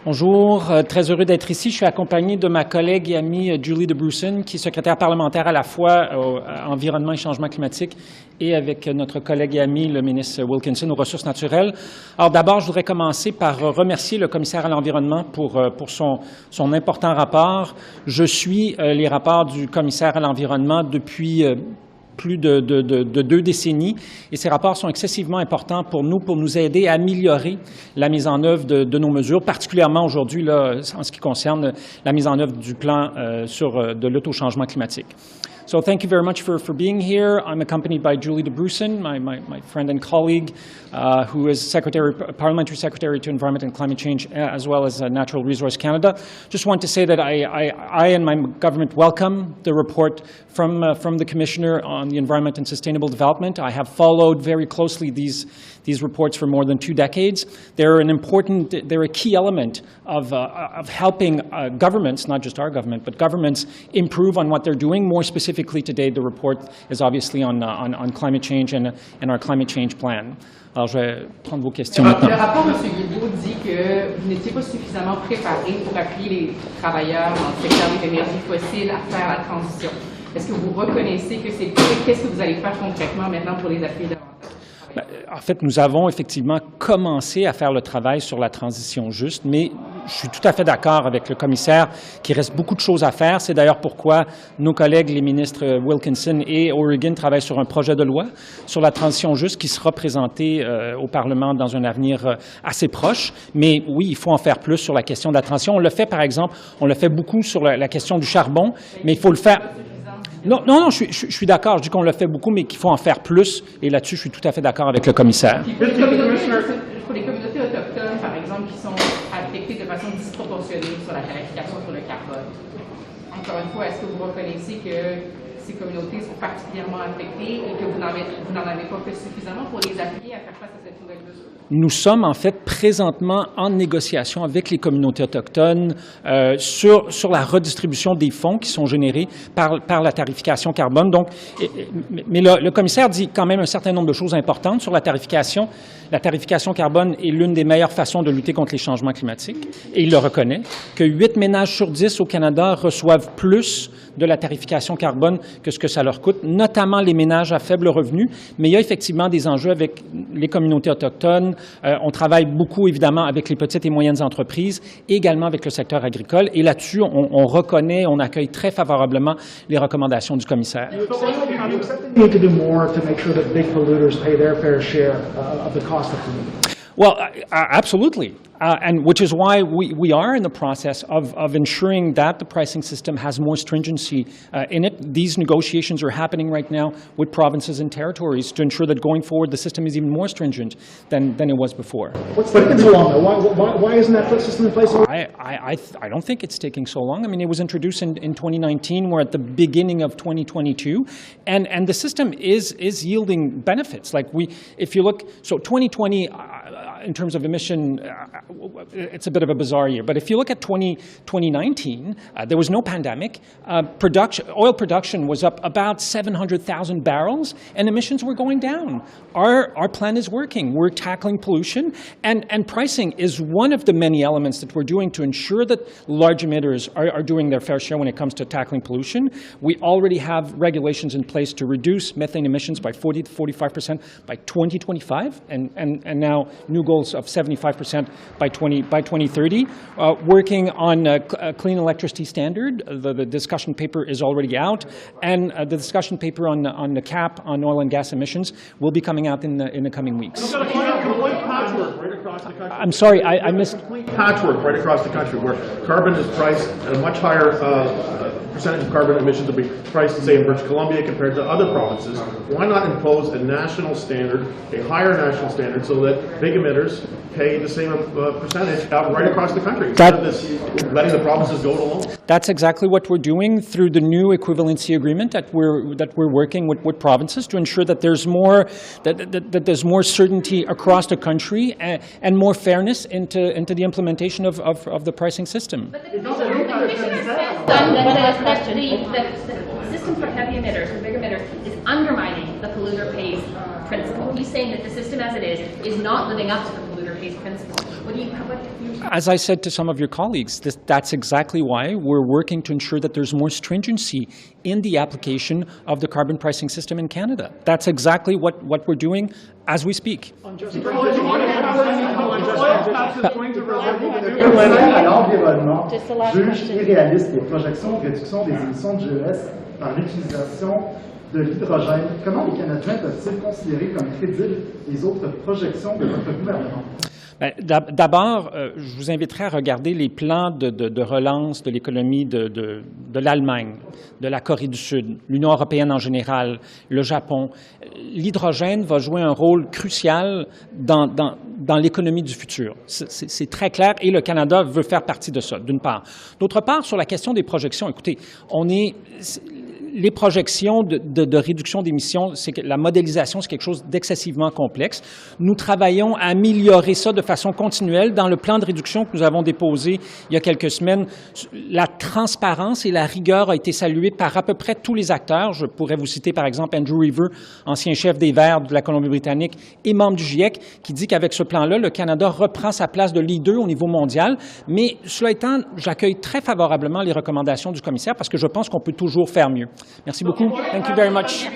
Bonjour, très heureux d'être ici. Je suis accompagné de ma collègue et amie Julie DeBrusen, qui est secrétaire parlementaire à la fois au Environnement et Changement climatique et avec notre collègue et ami, le ministre Wilkinson, aux Ressources naturelles. Alors d'abord, je voudrais commencer par remercier le commissaire à l'Environnement pour son important rapport. Je suis les rapports du commissaire à l'Environnement depuis plus de 2 décennies, et ces rapports sont excessivement importants pour nous aider à améliorer la mise en œuvre de nos mesures, particulièrement aujourd'hui là, en ce qui concerne la mise en œuvre du plan de lutte au changement climatique. So thank you very much for being here. I'm accompanied by Julie DeBrusen, my friend and colleague, who is Parliamentary Secretary to Environment and Climate Change, as well as Natural Resource Canada. Just want to say that I and my government welcome the report from the Commissioner on the Environment and Sustainable Development. I have followed very closely these reports for more than 2 decades. They're a key element of helping governments, not just our government, but governments improve on what they're doing. More specifically today, the report is obviously on climate change and our climate change plan. Alors, je vais prendre vos questions maintenant. Le rapport, M. Guilbeault, dit que vous n'étiez pas suffisamment préparé pour appuyer les travailleurs dans le secteur des énergies fossiles à faire la transition. Est-ce que vous reconnaissez que c'est vrai? Qu'est-ce que vous allez faire concrètement maintenant pour les appuyer davantage? En fait, nous avons effectivement commencé à faire le travail sur la transition juste, mais je suis tout à fait d'accord avec le commissaire qu'il reste beaucoup de choses à faire. C'est d'ailleurs pourquoi nos collègues, les ministres Wilkinson et O'Regan, travaillent sur un projet de loi sur la transition juste qui sera présenté au Parlement dans un avenir assez proche. Mais oui, il faut en faire plus sur la question de la transition. On le fait, par exemple, on le fait beaucoup sur la question du charbon, mais il faut le faire. Non, je suis d'accord. Je dis qu'on le fait beaucoup, mais qu'il faut en faire plus. Et là-dessus, je suis tout à fait d'accord avec le commissaire. Pour les communautés autochtones, par exemple, qui sont affectées de façon disproportionnée sur la tarification sur le carbone, encore une fois, est-ce que vous reconnaissez que ces communautés sont particulièrement affectées et que vous n'en avez pas fait suffisamment pour les appuyer à faire face à cette nouvelle mesure? Nous sommes en fait présentement en négociation avec les communautés autochtones sur la redistribution des fonds qui sont générés par la tarification carbone. Donc, mais le commissaire dit quand même un certain nombre de choses importantes sur la tarification. La tarification carbone est l'une des meilleures façons de lutter contre les changements climatiques, et il le reconnaît, que 8 ménages sur 10 au Canada reçoivent plus de la tarification carbone que ce que ça leur coûte, notamment les ménages à faible revenu. Mais il y a effectivement des enjeux avec les communautés autochtones. On travaille beaucoup, évidemment, avec les petites et moyennes entreprises, et également avec le secteur agricole. Et là-dessus, on reconnaît, on accueille très favorablement les recommandations du commissaire. Well, absolutely. And which is why we are in the process of ensuring that the pricing system has more stringency in it. These negotiations are happening right now with provinces and territories to ensure that going forward the system is even more stringent than it was before. What's taking so long, though? Why isn't that system in place? I don't think it's taking so long. I mean, it was introduced in 2019. We're at the beginning of 2022. And the system is yielding benefits. Like if you look, so 2020, in terms of emission, it's a bit of a bizarre year. But if you look at 2019, there was no pandemic. Oil production was up about 700,000 barrels, and emissions were going down. Our plan is working. We're tackling pollution, and pricing is one of the many elements that we're doing to ensure that large emitters are doing their fair share when it comes to tackling pollution. We already have regulations in place to reduce methane emissions by 40 to 45% by 2025, and now new goals of 75% by 2030. Working on a clean electricity standard. The discussion paper is already out, and the discussion paper on the cap on oil and gas emissions will be coming out in the coming weeks. I'm sorry, I missed. Complete patchwork right across the country where carbon is priced at a much higher percentage of carbon emissions will be priced, say, in British Columbia compared to other provinces. Why not impose a national standard, a higher national standard, so that big emitters pay the same percentage right across the country instead of this letting the provinces go it alone? That's exactly what we're doing through the new equivalency agreement that we're working with provinces to ensure that there's more that there's more certainty across the country and more fairness into the implementation of the pricing system. But the commission says that the system for heavy emitters, for big emitters, is undermining the polluter pays principle. He's saying that the system as it is not living up to the polluter pays these principles. What do you? As I said to some of your colleagues, that's exactly why we're working to ensure that there's more stringency in the application of the carbon pricing system in Canada. That's exactly what we're doing as we speak. Le commissaire à l'environnement juge irréaliste les projections de réduction des émissions de GES par l'utilisation de l'hydrogène. Comment les Canadiens peuvent-ils considérer comme crédibles les autres projections de votre gouvernement? D'abord, je vous inviterai à regarder les plans de relance de l'économie de l'Allemagne, de la Corée du Sud, l'Union européenne en général, le Japon. L'hydrogène va jouer un rôle crucial dans l'économie du futur. C'est très clair et le Canada veut faire partie de ça, d'une part. D'autre part, sur la question des projections, écoutez, les projections de réduction d'émissions, la modélisation, c'est quelque chose d'excessivement complexe. Nous travaillons à améliorer ça de façon continuelle. Dans le plan de réduction que nous avons déposé il y a quelques semaines, la transparence et la rigueur a été saluée par à peu près tous les acteurs. Je pourrais vous citer par exemple Andrew Reaver, ancien chef des Verts de la Colombie-Britannique et membre du GIEC, qui dit qu'avec ce plan-là, le Canada reprend sa place de leader au niveau mondial. Mais cela étant, j'accueille très favorablement les recommandations du commissaire parce que je pense qu'on peut toujours faire mieux. Merci beaucoup. Thank you very much.